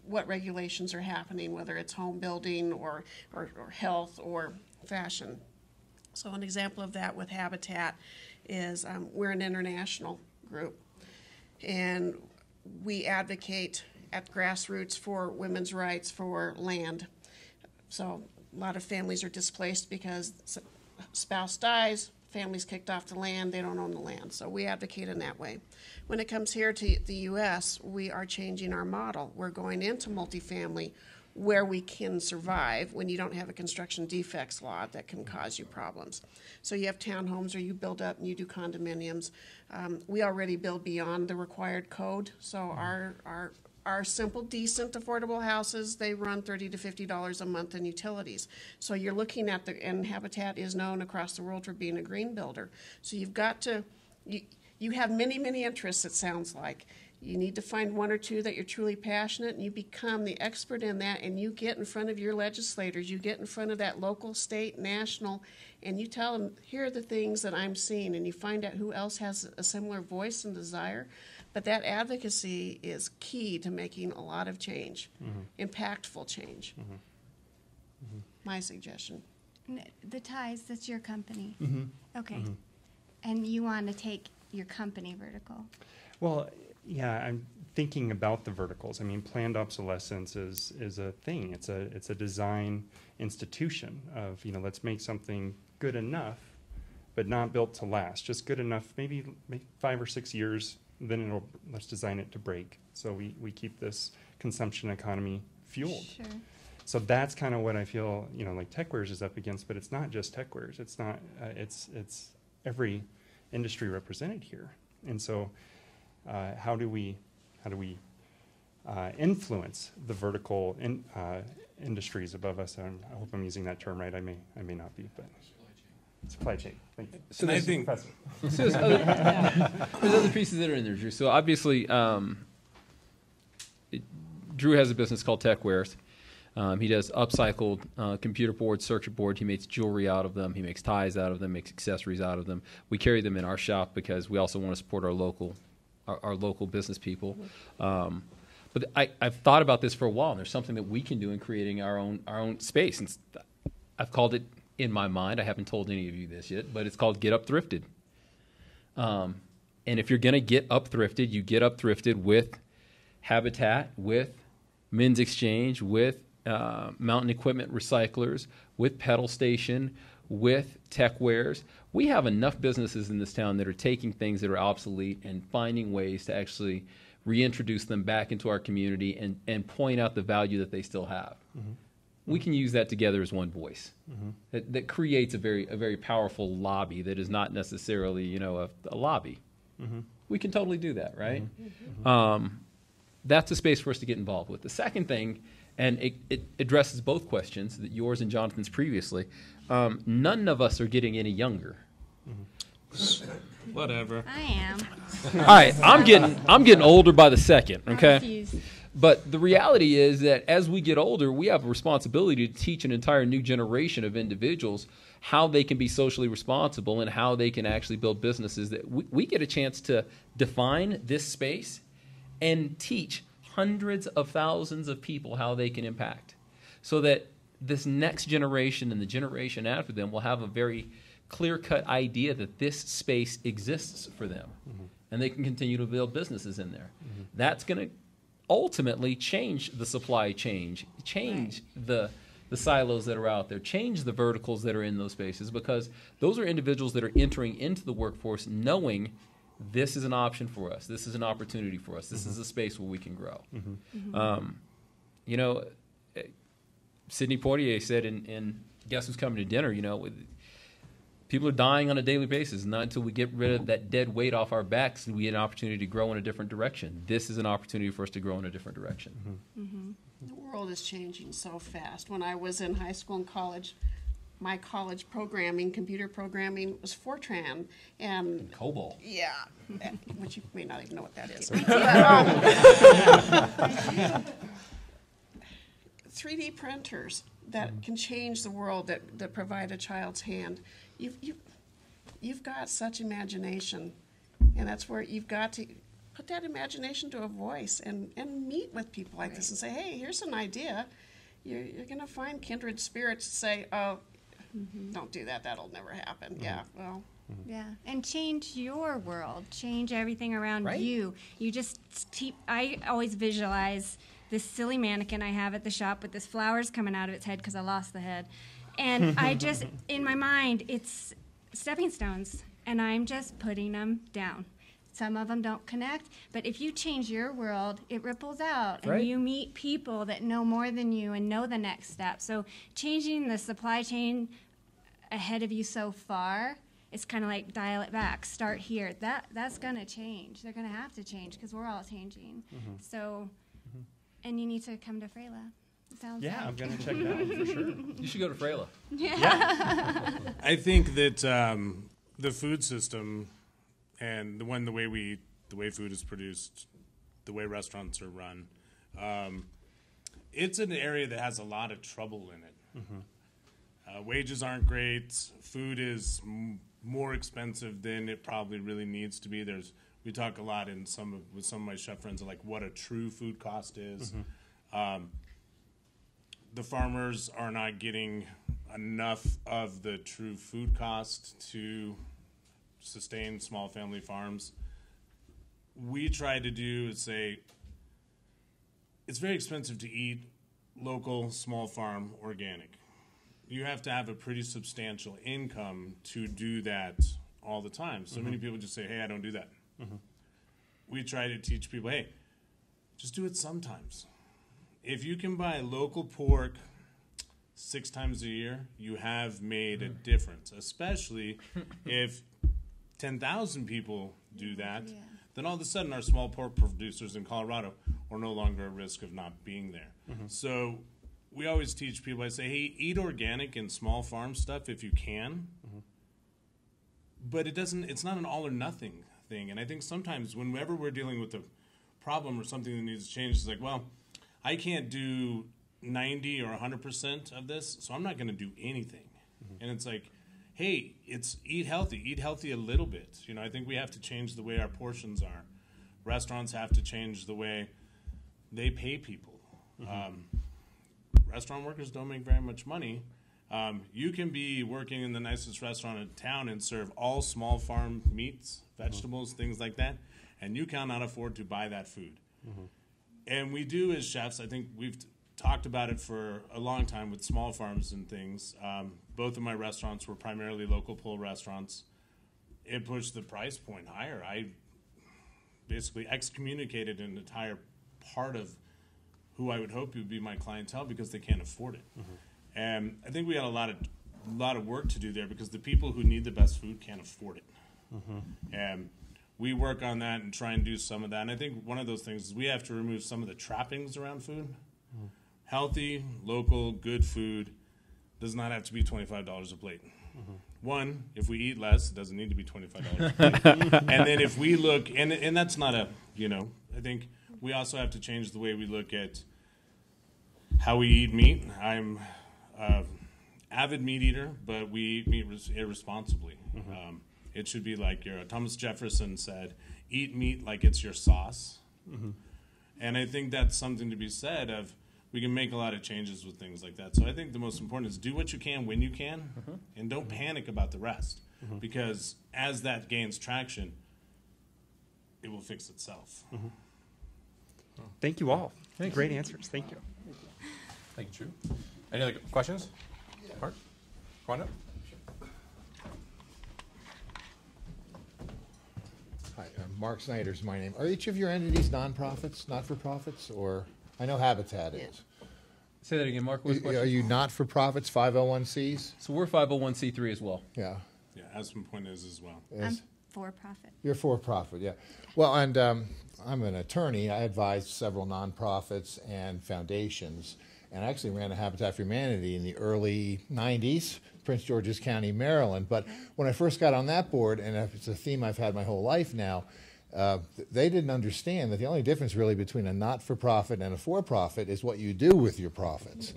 what regulations are happening, whether it's home building or health or fashion. So an example of that with Habitat is we're an international group, and we advocate at grassroots for women's rights for land. So a lot of families are displaced because spouse dies, family's kicked off the land, they don't own the land. So we advocate in that way. When it comes here to the U.S., we are changing our model. We're going into multifamily where we can survive when you don't have a construction defects law that can cause you problems. So you have townhomes or you build up and you do condominiums. We already build beyond the required code, so our our simple, decent, affordable houses, they run $30 to $50 a month in utilities. So you're looking at and Habitat is known across the world for being a green builder. So you've got to, you have many, many interests, it sounds like. You need to find one or two that you're truly passionate, and you become the expert in that, and you get in front of your legislators, you get in front of that local, state, national, and you tell them, here are the things that I'm seeing, and you find out who else has a similar voice and desire. But that advocacy is key to making a lot of change, impactful change. My suggestion. The Ties, that's your company. Okay. And you want to take your company vertical. Well, yeah, I'm thinking about the verticals. I mean, planned obsolescence is a thing. It's a design institution of, let's make something good enough, but not built to last. Just good enough, maybe 5 or 6 years, then let's design it to break. So we keep this consumption economy fueled. Sure. So that's kind of what I feel, like TechWares is up against, but it's not just TechWares. It's not, it's every industry represented here. And so how do we influence the vertical industries above us? I hope I'm using that term right. I may not be, but supply chain. Thank you. So I think So there's other pieces that are in there, Drew. So obviously, Drew has a business called TechWares. He does upcycled computer boards, circuit boards. He makes jewelry out of them. He makes ties out of them, makes accessories out of them. We carry them in our shop because we also want to support our local business people. But I've thought about this for a while, and there's something that we can do in creating our own space. And I've called it, in my mind, I haven't told any of you this yet, but it's called Get Up Thrifted. And if you're going to get up thrifted, you get up thrifted with Habitat, with Men's Exchange, with Mountain Equipment Recyclers, with Pedal Station, with TechWares. We have enough businesses in this town that are taking things that are obsolete and finding ways to actually reintroduce them back into our community and point out the value that they still have. We can use that together as one voice. That creates a very powerful lobby that is not necessarily a lobby. We can totally do that, right? That's a space for us to get involved with. The second thing, and it addresses both questions, that yours and Jonathan's previously, none of us are getting any younger. whatever. I am. All right, I'm getting older by the second, I okay? refuse. But the reality is that as we get older, we have a responsibility to teach an entire new generation of individuals how they can be socially responsible and how they can actually build businesses. That we get a chance to define this space and teach hundreds of thousands of people how they can impact, so that this next generation and the generation after them will have a very clear-cut idea that this space exists for them, and they can continue to build businesses in there. That's going to ultimately change the supply chain, change the silos that are out there, change the verticals that are in those spaces, because those are individuals that are entering into the workforce knowing this is an option for us, this is an opportunity for us, this is a space where we can grow. You know, Sidney Poitier said in Guess Who's Coming to Dinner, you know, people are dying on a daily basis. Not until we get rid of that dead weight off our backs do we get an opportunity to grow in a different direction. This is an opportunity for us to grow in a different direction. The world is changing so fast. When I was in high school and college, my college programming, computer programming, was Fortran. And COBOL. yeah, which you may not even know what that is. 3D printers that can change the world, that provide a child's hand. You've got such imagination, and that's where you've got to put that imagination to a voice and meet with people like this and say, hey, here's an idea. You're going to find kindred spirits to say, oh, don't do that. That'll never happen. Yeah, well. Yeah, and change your world. Change everything around you. You just keep. I always visualize this silly mannequin I have at the shop with this flowers coming out of its head because I lost the head, and I just in my mind it's stepping stones, and I'm just putting them down. Some of them don't connect, but if you change your world, it ripples out, and you meet people that know more than you and know the next step. So changing the supply chain ahead of you so far, it's kind of like dial it back, start here. That's going to change. They're going to have to change because we're all changing. So And you need to come to Frela. Sounds Yeah, like. I'm going to check it out for sure. You should go to Frela. I think that the food system and the way food is produced, the way restaurants are run, it's an area that has a lot of trouble in it. Wages aren't great. Food is more expensive than it probably really needs to be. We talk a lot with some of my chef friends of like what a true food cost is. The farmers are not getting enough of the true food cost to sustain small family farms. We try to do is say it's very expensive to eat local, small farm, organic. You have to have a pretty substantial income to do that all the time. So many people just say, hey, I don't do that. We try to teach people, hey, just do it sometimes. If you can buy local pork 6 times a year, you have made a difference, especially if 10,000 people do that. Yeah. Then all of a sudden our small pork producers in Colorado are no longer at risk of not being there. So we always teach people, I say, hey, eat organic and small farm stuff if you can. But it's not an all or nothing thing. And I think sometimes whenever we're dealing with a problem or something that needs to change, it's like, well, I can't do 90 or 100% of this, so I'm not going to do anything. And it's like, hey, it's eat healthy a little bit. I think we have to change the way our portions are. Restaurants have to change the way they pay people. Restaurant workers don't make very much money. You can be working in the nicest restaurant in town and serve all small farm meats, vegetables, things like that, and you cannot afford to buy that food. And we do as chefs, I think we've talked about it for a long time with small farms and things. Both of my restaurants were primarily local pull restaurants. It pushed the price point higher. I basically excommunicated an entire part of who I would hope would be my clientele because they can't afford it. And I think we had a lot of work to do there because the people who need the best food can't afford it. And we work on that and try and do some of that. And I think one of those things is we have to remove some of the trappings around food. Healthy, local, good food does not have to be $25 a plate. One, if we eat less, it doesn't need to be $25 a plate. And then if we look, and that's not I think we also have to change the way we look at how we eat meat. I'm avid meat eater, but we eat meat irresponsibly. It should be like Thomas Jefferson said, eat meat like it's your sauce. And I think that's something to be said of we can make a lot of changes with things like that. So I think the most important is do what you can when you can, and don't panic about the rest. Because as that gains traction, it will fix itself. Thank you all. Great answers. Thank you. Thank you, Drew. Any other questions? Mark, come on up. Hi, Mark Snyder's my name. Are each of your entities nonprofits, not-for-profits, or I know Habitat is. Say that again, Mark. What's the question? Are you not-for-profits, 501Cs? So we're 501c3 as well. Yeah. Yeah, Aspen Point is as well. I'm for profit. You're for-profit, yeah. Well, and I'm an attorney. I advise several nonprofits and foundations, and I actually ran a Habitat for Humanity in the early 90s, Prince George's County, Maryland. But when I first got on that board, and it's a theme I've had my whole life now, they didn't understand that the only difference really between a not-for-profit and a for-profit is what you do with your profits.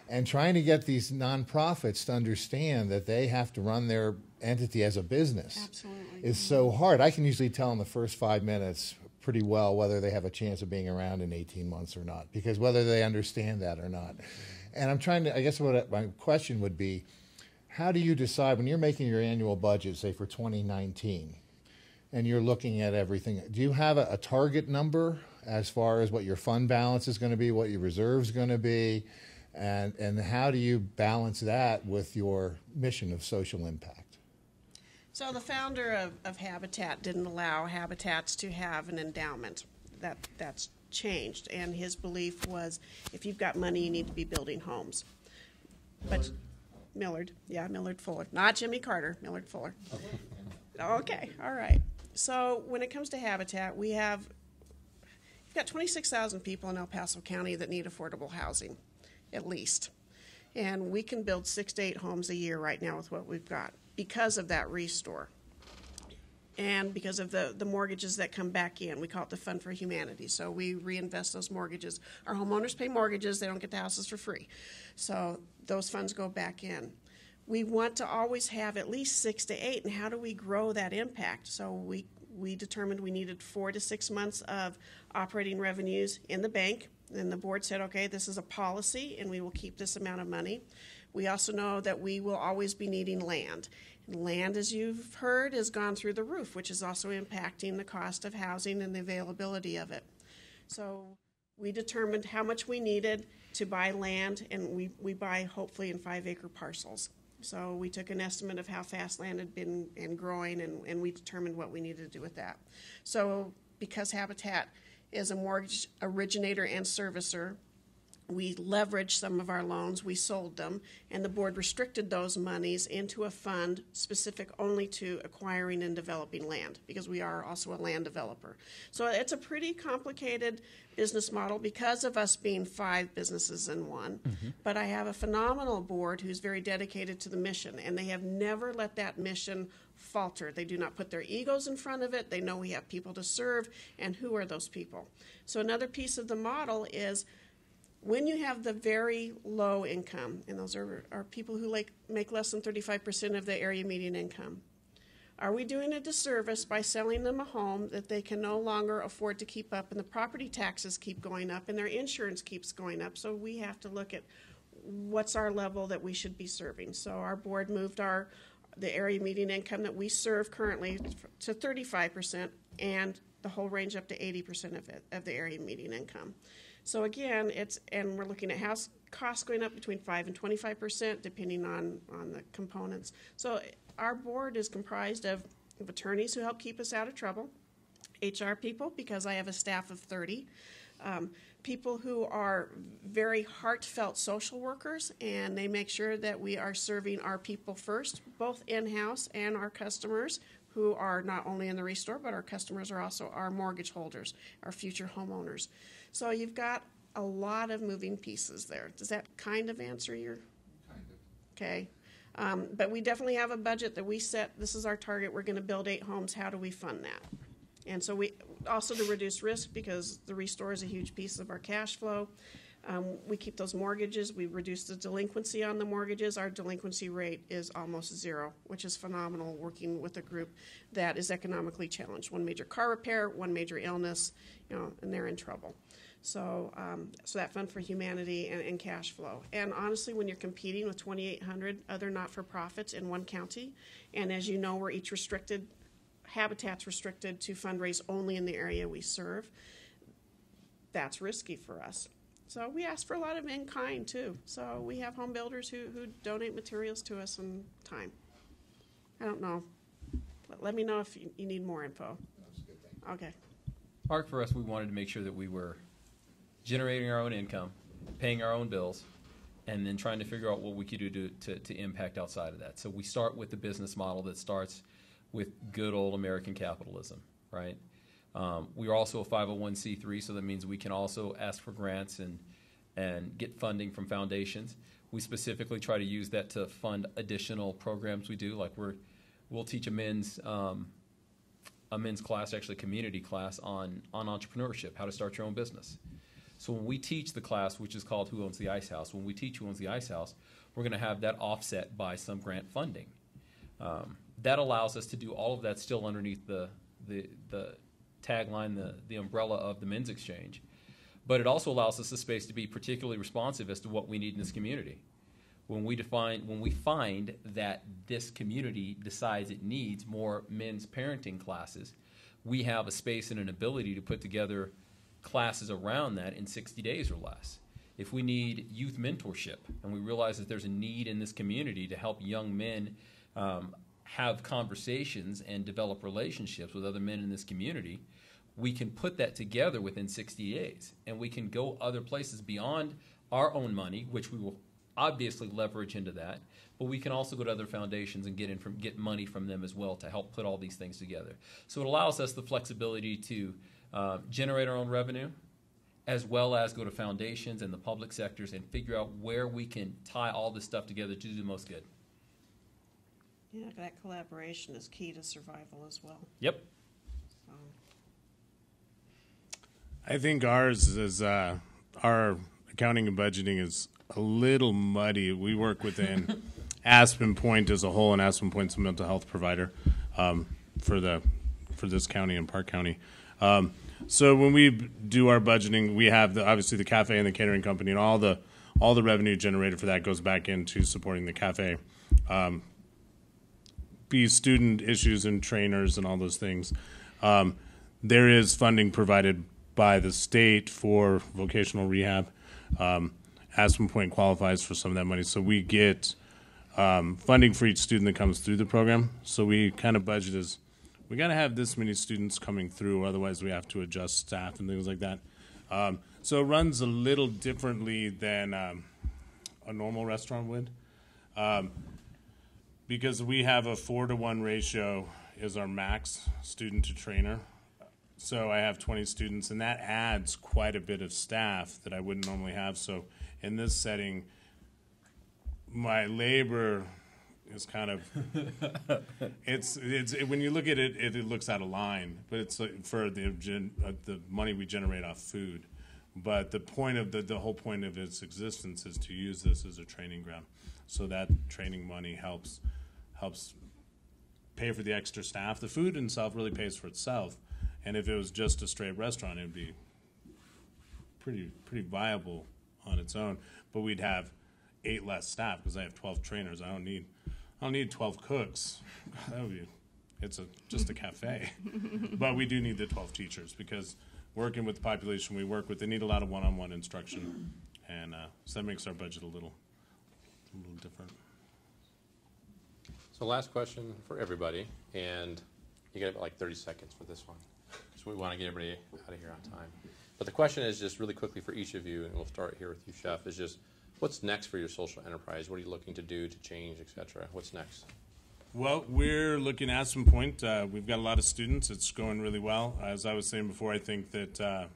And trying to get these nonprofits to understand that they have to run their entity as a business is so hard. I can usually tell in the first 5 minutes pretty well whether they have a chance of being around in 18 months or not, because whether they understand that or not. And I'm trying to, I guess my question would be, how do you decide when you're making your annual budget, say for 2019, and you're looking at everything, do you have a target number as far as what your fund balance is going to be, what your reserve is going to be, and how do you balance that with your mission of social impact? So the founder of Habitat didn't allow Habitats to have an endowment. That's changed, and his belief was if you've got money, you need to be building homes. But Millard Fuller, not Jimmy Carter, Millard Fuller. Okay, all right. So when it comes to Habitat, we have we've got 26,000 people in El Paso County that need affordable housing, at least. And we can build 6 to 8 homes a year right now with what we've got because of that restore. And because of the mortgages that come back in. We call it the Fund for Humanity. So we reinvest those mortgages. Our homeowners pay mortgages. They don't get the houses for free. So those funds go back in. We want to always have at least 6 to 8. And how do we grow that impact? So we determined we needed 4 to 6 months of operating revenues in the bank. And the board said, okay, this is a policy, and we will keep this amount of money. We also know that we will always be needing land. And land, as you've heard, has gone through the roof, which is also impacting the cost of housing and the availability of it. So we determined how much we needed to buy land, and we buy hopefully in 5-acre parcels. So we took an estimate of how fast land had been and growing, and we determined what we needed to do with that. So because Habitat is a mortgage originator and servicer, we leveraged some of our loans, we sold them, and the board restricted those monies into a fund specific only to acquiring and developing land, because we are also a land developer. So it's a pretty complicated business model because of us being 5 businesses in one. But I have a phenomenal board who's very dedicated to the mission, and they have never let that mission falter. They do not put their egos in front of it. They know we have people to serve, and who are those people? So another piece of the model is when you have the very low income, and those are people who make less than 35% of the area median income, are we doing a disservice by selling them a home that they can no longer afford to keep up, and the property taxes keep going up, and their insurance keeps going up? So we have to look at what's our level that we should be serving. So our board moved the area median income that we serve currently to 35%, and the whole range up to 80% of the area median income. So again, and we're looking at house costs going up between 5 and 25%, depending on the components. So our board is comprised of attorneys who help keep us out of trouble, HR people, because I have a staff of 30, people who are very heartfelt social workers, and they make sure that we are serving our people first, both in-house and our customers, who are not only in the restore, but our customers are also our mortgage holders, our future homeowners. So you've got a lot of moving pieces there. Does that kind of answer your? Kind of. Okay. But we definitely have a budget that we set. This is our target. We're going to build 8 homes. How do we fund that? And so we also, to reduce risk, because the restore is a huge piece of our cash flow, we keep those mortgages. We reduce the delinquency on the mortgages. Our delinquency rate is almost 0, which is phenomenal, working with a group that is economically challenged. One major car repair, one major illness, and they're in trouble. So that Fund for Humanity and cash flow. And honestly, when you're competing with 2,800 other not-for-profits in one county, and as you know, we're each restricted, Habitat's restricted to fundraise only in the area we serve, that's risky for us. So we ask for a lot of in-kind, too. So we have home builders who donate materials to us in time. I don't know. Let me know if you need more info. That's a good thing. Okay. Mark, for us, we wanted to make sure that we were generating our own income, paying our own bills, and then trying to figure out what we could do to impact outside of that. So we start with the business model that starts with good old American capitalism, right? We are also a 501c3, so that means we can also ask for grants and get funding from foundations. We specifically try to use that to fund additional programs we do, like we'll teach a men's class, actually a community class on entrepreneurship, how to start your own business. So when we teach the class, which is called Who Owns the Ice House, when we teach Who Owns the Ice House, we're going to have that offset by some grant funding. That allows us to do all of that still underneath the tagline, the umbrella of the Men's Exchange. But it also allows us the space to be particularly responsive as to what we need in this community. When we find that this community decides it needs more men's parenting classes, we have a space and an ability to put together classes around that in 60 days or less. If we need youth mentorship and we realize that there's a need in this community to help young men have conversations and develop relationships with other men in this community, we can put that together within 60 days. And we can go other places beyond our own money, which we will obviously leverage into that, but we can also go to other foundations and get money from them as well to help put all these things together. So it allows us the flexibility to generate our own revenue, as well as go to foundations and the public sectors and figure out where we can tie all this stuff together to do the most good. Yeah, that collaboration is key to survival as well. Yep. I think ours is our accounting and budgeting is a little muddy. We work within Aspen Point as a whole, and Aspen Point's a mental health provider for this county and Park County. So when we do our budgeting, we have obviously the cafe and the catering company, and all the revenue generated for that goes back into supporting the cafe. Be student issues and trainers and all those things. There is funding provided by the state for vocational rehab. Aspen Point qualifies for some of that money, so we get funding for each student that comes through the program. So we kind of budget as we got to have this many students coming through, otherwise we have to adjust staff and things like that. So it runs a little differently than a normal restaurant would. Because we have a 4-to-1 ratio is our max student to trainer. So I have 20 students, and that adds quite a bit of staff that I wouldn't normally have. So in this setting, my labor is kind of it's when you look at it, it looks out of line. But it's like for the money we generate off food. But the point of the whole point of its existence is to use this as a training ground. So that training money helps pay for the extra staff. The food itself really pays for itself. And if it was just a straight restaurant, it would be pretty viable on its own. But we'd have 8 less staff because I have 12 trainers. I don't need 12 cooks. That would be just a cafe. But we do need the 12 teachers because working with the population we work with, they need a lot of one-on-one instruction, and so that makes our budget a little different. So last question for everybody, and you get like 30 seconds for this one. So we want to get everybody out of here on time. But the question is just really quickly for each of you, and we'll start here with you, Chef, is just what's next for your social enterprise? What are you looking to do to change, et cetera? What's next? Well, we're looking at Aspen Point. We've got a lot of students. It's going really well. As I was saying before, I think that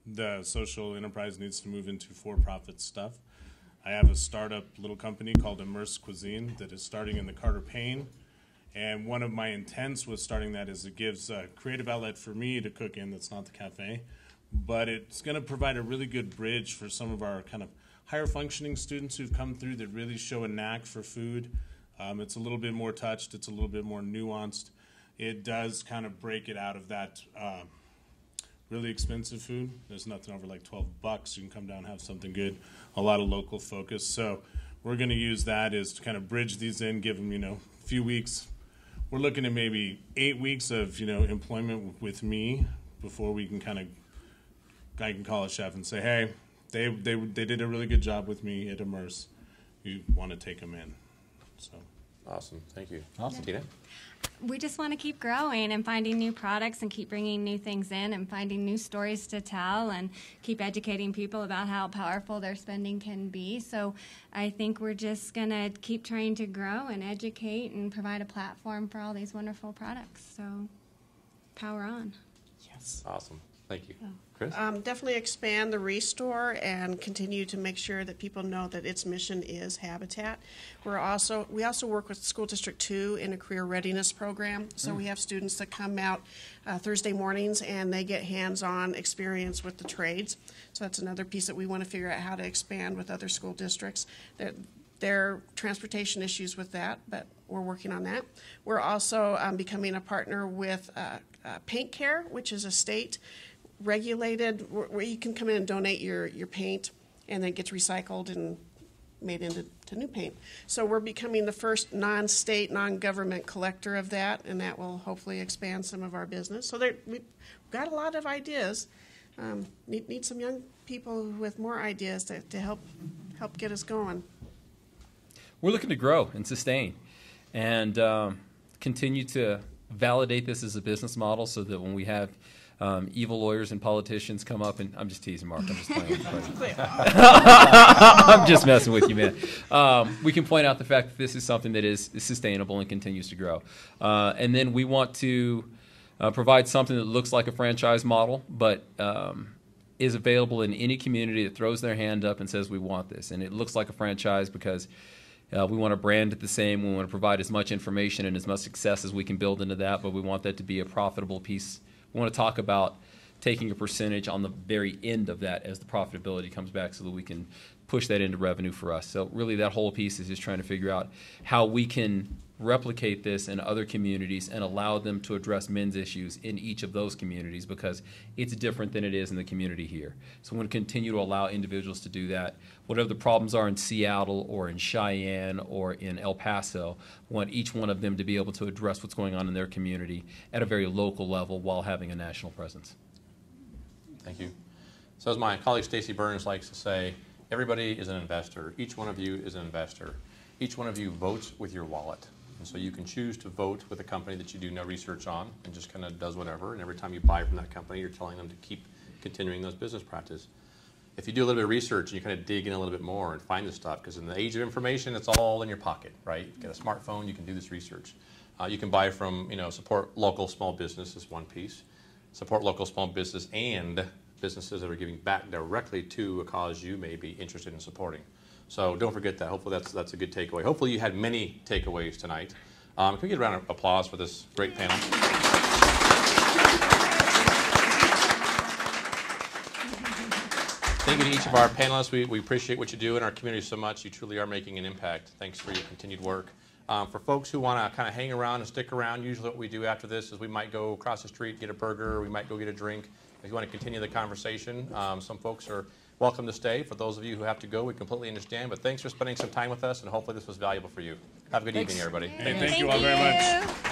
the social enterprise needs to move into for-profit stuff. I have a startup little company called Immerse Cuisine that is starting in the Carter Payne. And one of my intents with starting that is it gives a creative outlet for me to cook in that's not the cafe. But it's going to provide a really good bridge for some of our kind of higher functioning students who've come through that really show a knack for food. It's a little bit more touched. It's a little bit more nuanced. It does kind of break it out of that really expensive food. There's nothing over like $12. You can come down and have something good. A lot of local focus. So we're going to use that as to kind of bridge these in, give them, a few weeks. We're looking at maybe 8 weeks of, employment with me before we can I can call a chef and say, hey, they did a really good job with me at Immerse. You want to take them in. So awesome. Thank you. Awesome. Tina? We just want to keep growing and finding new products and keep bringing new things in and finding new stories to tell and keep educating people about how powerful their spending can be. So I think we're just going to keep trying to grow and educate and provide a platform for all these wonderful products. So power on. Yes. Awesome. Thank you. Chris? Definitely expand the Restore and continue to make sure that people know that its mission is habitat. We also work with School District 2 in a career readiness program. So we have students that come out Thursday mornings and they get hands-on experience with the trades. So that's another piece that we want to figure out how to expand with other school districts. There are transportation issues with that, but we're working on that. We're also becoming a partner with Paint Care, which is a state regulated where you can come in and donate your paint and then it gets recycled and made into new paint. So we're becoming the first non-state, non-government collector of that, and that will hopefully expand some of our business. So we've got a lot of ideas. Need some young people with more ideas to help get us going. We're looking to grow and sustain and continue to validate this as a business model so that when we have evil lawyers and politicians come up, and I'm just teasing, Mark. I'm just playing with you. I'm just messing with you, man. We can point out the fact that this is something that is sustainable and continues to grow. And then we want to provide something that looks like a franchise model, but is available in any community that throws their hand up and says we want this. And it looks like a franchise because we want to brand it the same. We want to provide as much information and as much success as we can build into that, but we want that to be a profitable piece. We want to talk about taking a percentage on the very end of that as the profitability comes back so that we can push that into revenue for us. So really that whole piece is just trying to figure out how we can replicate this in other communities and allow them to address men's issues in each of those communities because it's different than it is in the community here. So we want to continue to allow individuals to do that. Whatever the problems are in Seattle or in Cheyenne or in El Paso, we want each one of them to be able to address what's going on in their community at a very local level while having a national presence. Thank you. So as my colleague Stacy Burns likes to say, everybody is an investor. Each one of you is an investor. Each one of you votes with your wallet. And so you can choose to vote with a company that you do no research on and just kind of does whatever. And every time you buy from that company, you're telling them to keep continuing those business practices. If you do a little bit of research and you kind of dig in a little bit more and find this stuff, because in the age of information, it's all in your pocket, right? You've got a smartphone, you can do this research. You can buy from, support local small business is one piece. Support local small business and businesses that are giving back directly to a cause you may be interested in supporting. So don't forget that. Hopefully that's a good takeaway. Hopefully you had many takeaways tonight. Can we get a round of applause for this great panel? Thank you to each of our panelists. We appreciate what you do in our community so much. You truly are making an impact. Thanks for your continued work. For folks who want to kind of hang around and stick around, usually what we do after this is we might go across the street, get a burger, or we might go get a drink. If you want to continue the conversation, some folks are welcome to stay. For those of you who have to go, we completely understand. But thanks for spending some time with us, and hopefully this was valuable for you. Have a good evening, everybody. Hey, thank you all very much.